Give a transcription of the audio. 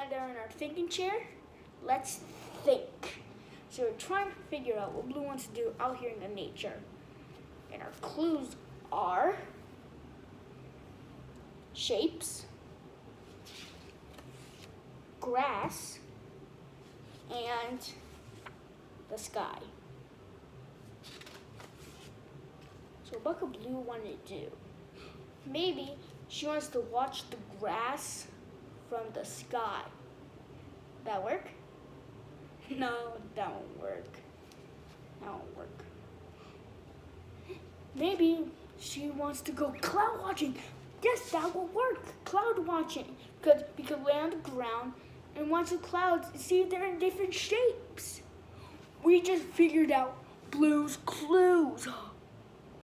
Now that we're in our thinking chair, let's think. So we're trying to figure out what Blue wants to do out here in the nature. And our clues are shapes, grass, and the sky. So what could Blue want to do? Maybe she wants to watch the grass from the sky. That work? No, that won't work. That won't work. Maybe she wants to go cloud watching. Yes, that will work. Cloud watching. Because we could lay on the ground and watch the clouds and see if they're in different shapes. We just figured out Blue's clues.